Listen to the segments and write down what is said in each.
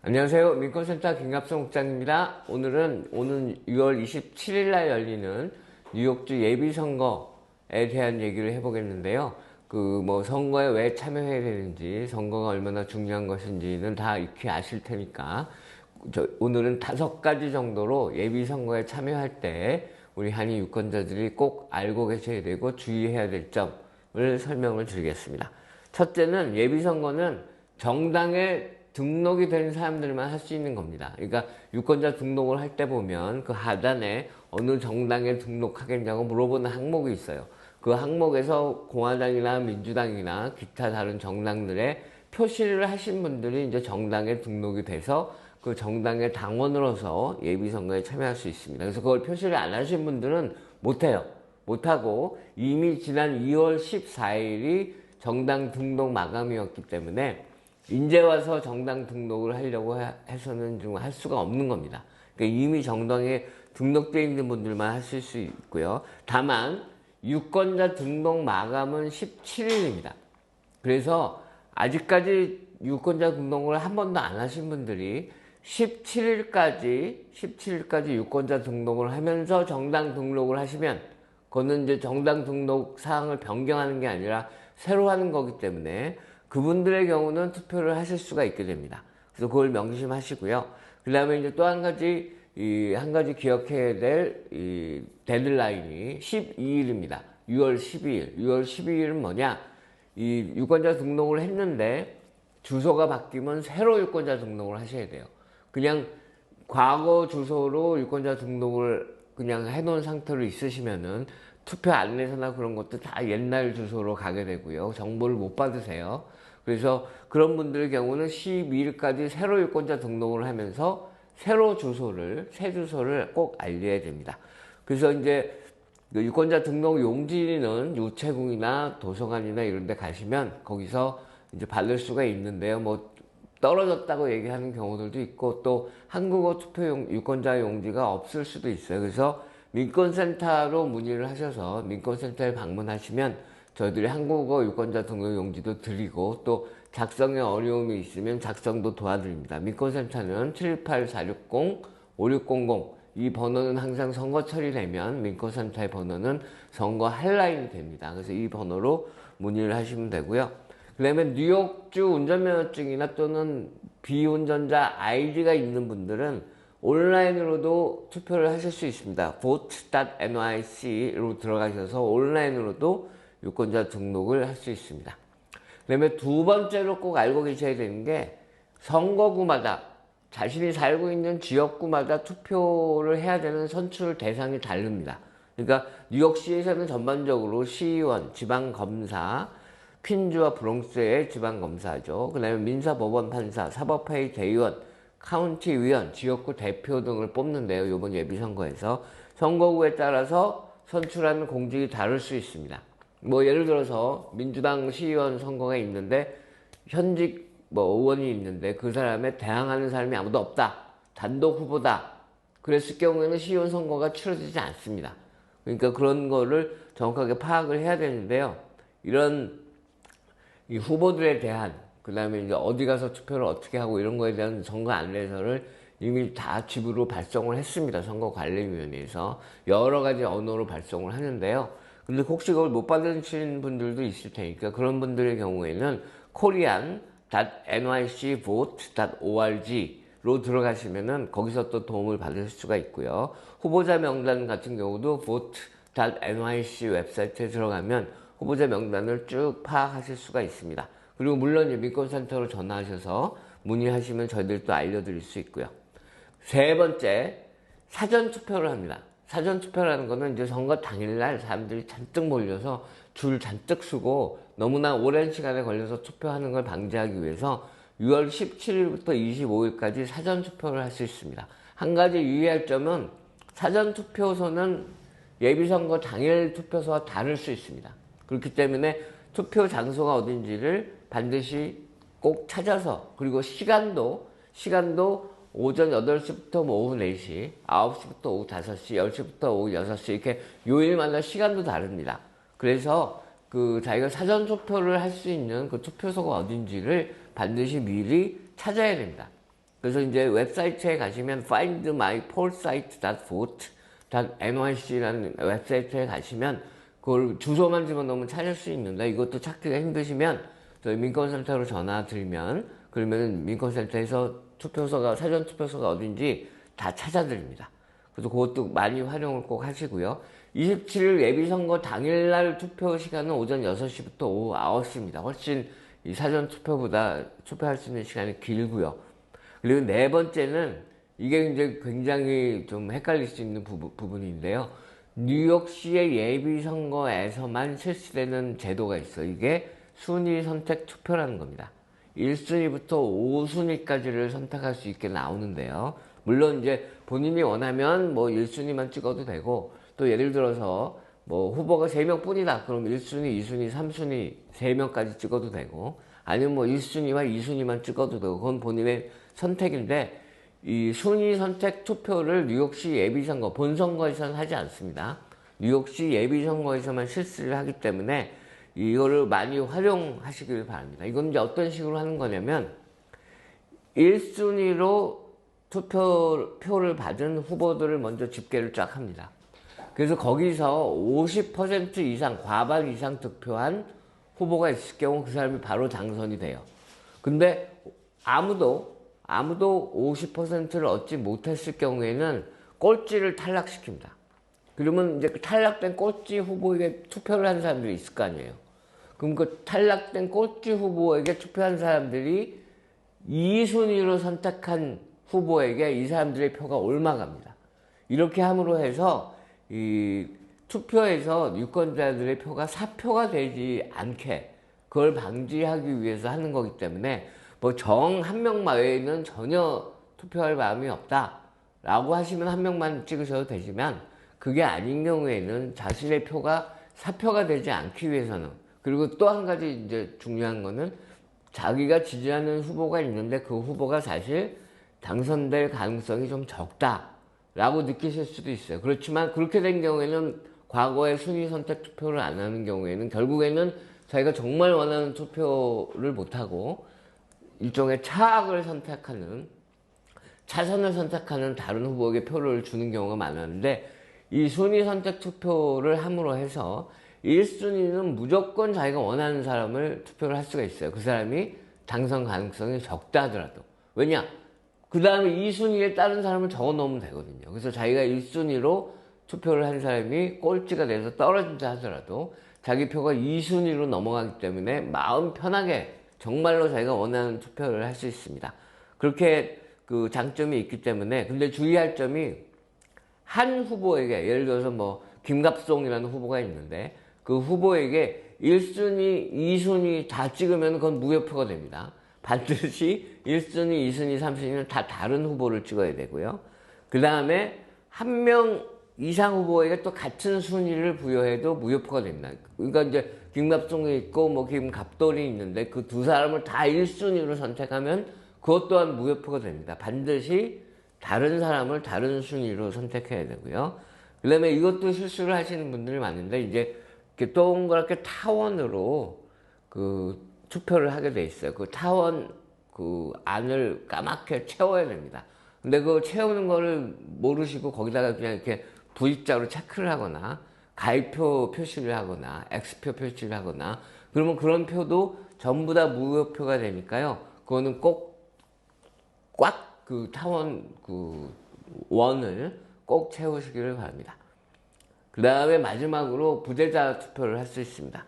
안녕하세요. 민권센터 김갑성 국장입니다. 오늘은 오는 6월 27일 날 열리는 뉴욕주 예비선거에 대한 얘기를 해보겠는데요. 선거에 왜 참여해야 되는지, 선거가 얼마나 중요한 것인지는 다 익히 아실 테니까, 오늘은 5가지 정도로 예비선거에 참여할 때 우리 한인 유권자들이 꼭 알고 계셔야 되고 주의해야 될 점을 설명을 드리겠습니다. 첫째는 예비선거는 정당에 등록이 된 사람들만 할 수 있는 겁니다. 그러니까 유권자 등록을 할 때 보면 그 하단에 어느 정당에 등록하겠냐고 물어보는 항목이 있어요. 그 항목에서 공화당이나 민주당이나 기타 다른 정당들의 표시를 하신 분들이 이제 정당에 등록이 돼서 그 정당의 당원으로서 예비선거에 참여할 수 있습니다. 그래서 그걸 표시를 안 하신 분들은 못해요. 못하고 이미 지난 2월 14일이 정당 등록 마감이었기 때문에 이제 와서 정당 등록을 하려고 해서는 좀 할 수가 없는 겁니다. 그러니까 이미 정당에 등록되어 있는 분들만 하실 수 있고요. 다만 유권자 등록 마감은 17일입니다. 그래서 아직까지 유권자 등록을 한 번도 안 하신 분들이 17일까지 유권자 등록을 하면서 정당 등록을 하시면 그거는 이제 정당 등록 사항을 변경하는 게 아니라 새로 하는 거기 때문에 그분들의 경우는 투표를 하실 수가 있게 됩니다. 그래서 그걸 명심하시고요. 그 다음에 이제 또 한 가지 기억해야 될 데드라인이 12일입니다. 6월 12일. 6월 12일은 뭐냐? 이 유권자 등록을 했는데 주소가 바뀌면 새로 유권자 등록을 하셔야 돼요. 그냥 과거 주소로 유권자 등록을 그냥 해놓은 상태로 있으시면은 투표 안내서나 그런 것도 다 옛날 주소로 가게 되고요. 정보를 못 받으세요. 그래서 그런 분들의 경우는 12일까지 새로 유권자 등록을 하면서 새 주소를 꼭 알려야 됩니다. 그래서 이제 유권자 등록 용지는 우체국이나 도서관이나 이런 데 가시면 거기서 이제 받을 수가 있는데요. 떨어졌다고 얘기하는 경우들도 있고 또 한국어 유권자 용지가 없을 수도 있어요. 그래서 민권센터로 문의를 하셔서 민권센터에 방문하시면 저희들이 한국어 유권자 등록 용지도 드리고 또 작성에 어려움이 있으면 작성도 도와드립니다. 민권센터는 718-460-5600 이 번호는 항상 선거철이 되면 민권센터의 번호는 선거 헬라인이 됩니다. 그래서 이 번호로 문의를 하시면 되고요. 그 다음에 뉴욕주 운전면허증이나 또는 비운전자 ID가 있는 분들은 온라인으로도 투표를 하실 수 있습니다. vote.nyc로 들어가셔서 온라인으로도 유권자 등록을 할 수 있습니다. 그 다음에 두 번째로 꼭 알고 계셔야 되는 게 선거구마다 자신이 살고 있는 지역구마다 투표를 해야 되는 선출 대상이 다릅니다. 그러니까 뉴욕시에서는 전반적으로 시의원, 지방검사, 퀸즈와 브롱스의 지방검사죠. 그 다음에 민사법원판사, 사법회의 대의원, 카운티위원, 지역구 대표 등을 뽑는데요. 이번 예비선거에서 선거구에 따라서 선출하는 공직이 다를 수 있습니다. 예를 들어서 민주당 시의원 선거가 있는데 현직 의원이 있는데 그 사람에 대항하는 사람이 아무도 없다. 단독 후보다. 그랬을 경우에는 시의원 선거가 치러지지 않습니다. 그러니까 그런 거를 정확하게 파악을 해야 되는데요. 이런 이 후보들에 대한 그 다음에 이제 어디 가서 투표를 어떻게 하고 이런 거에 대한 선거 안내서를 이미 다 집으로 발송을 했습니다. 선거관리위원회에서 여러 가지 언어로 발송을 하는데요. 근데 혹시 그걸 못 받으신 분들도 있을 테니까 그런 분들의 경우에는 korean.nycvote.org로 들어가시면은 거기서 또 도움을 받을 수가 있고요. 후보자 명단 같은 경우도 vote.nyc 웹사이트에 들어가면 후보자 명단을 쭉 파악하실 수가 있습니다. 그리고 물론 민권센터로 전화하셔서 문의하시면 저희들도 알려드릴 수 있고요. 세 번째, 사전투표를 합니다. 사전투표라는 거는 이제 선거 당일날 사람들이 잔뜩 몰려서 줄 잔뜩 서고 너무나 오랜 시간에 걸려서 투표하는 걸 방지하기 위해서 6월 17일부터 25일까지 사전투표를 할 수 있습니다. 한 가지 유의할 점은 사전투표소는 예비선거 당일 투표소와 다를 수 있습니다. 그렇기 때문에 투표 장소가 어딘지를 반드시 꼭 찾아서 그리고 시간도 오전 8시부터 오후 4시, 9시부터 오후 5시, 10시부터 오후 6시 이렇게 요일마다 시간도 다릅니다. 그래서 자기가 사전 투표를 할 수 있는 그 투표소가 어딘지를 반드시 미리 찾아야 됩니다. 그래서 이제 웹사이트에 가시면 findmypollsite.vote.nyc라는 웹사이트에 가시면 그걸 주소만 집어넣으면 찾을 수 있는데, 이것도 찾기가 힘드시면 저희 민권센터로 전화 드리면, 그러면 민권센터에서 사전 투표소가 어딘지 다 찾아드립니다. 그래서 그것도 많이 활용을 꼭 하시고요. 27일 예비선거 당일날 투표 시간은 오전 6시부터 오후 9시입니다. 훨씬 이 사전 투표보다 투표할 수 있는 시간이 길고요. 그리고 네 번째는, 이게 이제 굉장히 좀 헷갈릴 수 있는 부분인데요. 뉴욕시의 예비선거에서만 실시되는 제도가 있어요. 이게 순위 선택 투표라는 겁니다. 1순위부터 5순위까지를 선택할 수 있게 나오는데요. 물론 이제 본인이 원하면 뭐 1순위만 찍어도 되고, 또 예를 들어서 뭐 후보가 3명 뿐이다. 그럼 1순위, 2순위, 3순위 3명까지 찍어도 되고, 아니면 뭐 1순위와 2순위만 찍어도 되고, 그건 본인의 선택인데, 이 순위 선택 투표를 뉴욕시 예비선거, 본선거에서는 하지 않습니다. 뉴욕시 예비선거에서만 실시를 하기 때문에 이거를 많이 활용하시길 바랍니다. 이건 이제 어떤 식으로 하는 거냐면, 1순위로 투표표를 받은 후보들을 먼저 집계를 쫙 합니다. 그래서 거기서 50% 이상, 과반 이상 득표한 후보가 있을 경우 그 사람이 바로 당선이 돼요. 근데 아무도 50%를 얻지 못했을 경우에는 꼴찌를 탈락시킵니다. 그러면 이제 그 탈락된 꼴찌 후보에게 투표를 한 사람들이 있을 거 아니에요. 그럼 그 탈락된 꼴찌 후보에게 투표한 사람들이 2순위로 선택한 후보에게 이 사람들의 표가 옮아갑니다. 이렇게 함으로 해서 이 투표에서 유권자들의 표가 사표가 되지 않게, 그걸 방지하기 위해서 하는 거기 때문에, 뭐 정 한 명 외에는 전혀 투표할 마음이 없다 라고 하시면 한 명만 찍으셔도 되지만, 그게 아닌 경우에는 자신의 표가 사표가 되지 않기 위해서는, 그리고 또 한 가지 이제 중요한 거는, 자기가 지지하는 후보가 있는데 그 후보가 사실 당선될 가능성이 좀 적다 라고 느끼실 수도 있어요. 그렇지만 그렇게 된 경우에는, 과거에 순위 선택 투표를 안 하는 경우에는 결국에는 자기가 정말 원하는 투표를 못하고 일종의 차선을 선택하는 다른 후보에게 표를 주는 경우가 많았는데, 이 순위 선택 투표를 함으로 해서 1순위는 무조건 자기가 원하는 사람을 투표를 할 수가 있어요. 그 사람이 당선 가능성이 적다 하더라도. 왜냐? 그 다음에 2순위에 다른 사람을 적어 놓으면 되거든요. 그래서 자기가 1순위로 투표를 한 사람이 꼴찌가 돼서 떨어진다 하더라도 자기 표가 2순위로 넘어가기 때문에 마음 편하게 정말로 자기가 원하는 투표를 할 수 있습니다. 그렇게 그 장점이 있기 때문에, 근데 주의할 점이, 한 후보에게, 예를 들어서 뭐 김갑송이라는 후보가 있는데 그 후보에게 1순위, 2순위 다 찍으면 그건 무효표가 됩니다. 반드시 1순위, 2순위, 3순위는 다 다른 후보를 찍어야 되고요. 그 다음에 한 명 이상 후보에게 또 같은 순위를 부여해도 무효표가 됩니다. 그러니까 이제 김갑송이 있고 뭐 김갑돌이 있는데 그 두 사람을 다 1순위로 선택하면 그것 또한 무효표가 됩니다. 반드시 다른 사람을 다른 순위로 선택해야 되고요. 그 다음에 이것도 실수를 하시는 분들이 많은데, 이제 이렇게 동그랗게 타원으로 그 투표를 하게 돼 있어요. 그 타원 그 안을 까맣게 채워야 됩니다. 근데 그 채우는 거를 모르시고 거기다가 그냥 이렇게 V자로 체크를 하거나 가입표 표시를 하거나 X표 표시를 하거나, 그러면 그런 표도 전부 다 무효표가 되니까요. 그거는 꼭 꽉 그 타원 그 원을 꼭 채우시기를 바랍니다. 그 다음에 마지막으로 부재자 투표를 할 수 있습니다.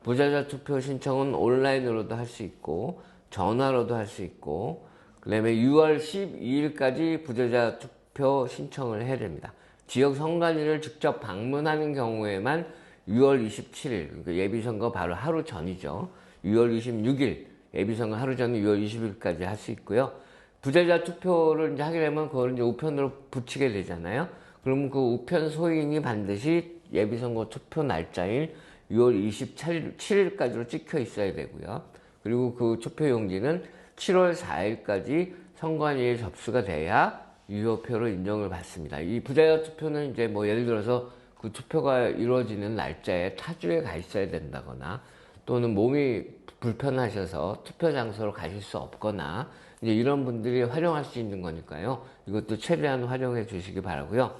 부재자 투표 신청은 온라인으로도 할 수 있고 전화로도 할 수 있고, 그 다음에 6월 12일까지 부재자 투표 신청을 해야 됩니다. 지역 선관위를 직접 방문하는 경우에만 6월 27일, 그러니까 예비선거 바로 하루 전이죠. 6월 26일, 예비선거 하루 전 6월 20일까지 할 수 있고요. 부재자 투표를 이제 하게 되면 그걸 이제 우편으로 붙이게 되잖아요. 그러면 그 우편 소인이 반드시 예비선거 투표 날짜인 6월 27일까지로 찍혀 있어야 되고요. 그리고 그 투표용지는 7월 4일까지 선관위에 접수가 돼야 유효표로 인정을 받습니다. 이 부재자 투표는 이제 뭐 예를 들어서 그 투표가 이루어지는 날짜에 타주에 가 있어야 된다거나, 또는 몸이 불편하셔서 투표 장소로 가실 수 없거나, 이제 이런 분들이 활용할 수 있는 거니까요. 이것도 최대한 활용해 주시기 바라고요.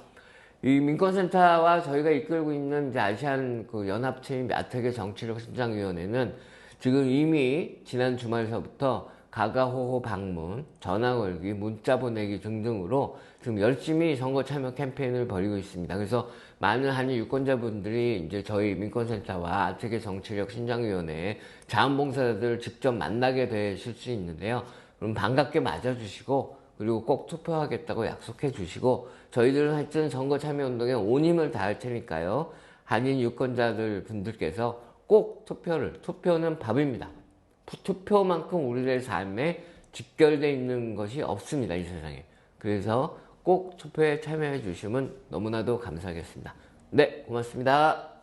이 민권센터와 저희가 이끌고 있는 이제 아시안 그 연합체인 야택의 정치력 신장위원회는 지금 이미 지난 주말서부터 가가호호 방문, 전화 걸기, 문자 보내기 등등으로 지금 열심히 선거 참여 캠페인을 벌이고 있습니다. 그래서 많은 한인 유권자분들이 이제 저희 민권센터와 아택의 정치력 신장위원회 자원봉사자들 직접 만나게 되실 수 있는데요. 그럼 반갑게 맞아주시고 그리고 꼭 투표하겠다고 약속해 주시고 저희들은 하여튼 선거 참여운동에 온 힘을 다할 테니까요. 한인 유권자들 분들께서 꼭 투표는 밥입니다. 투표만큼 우리들의 삶에 직결되어 있는 것이 없습니다. 이 세상에. 그래서 꼭 투표에 참여해 주시면 너무나도 감사하겠습니다. 네, 고맙습니다.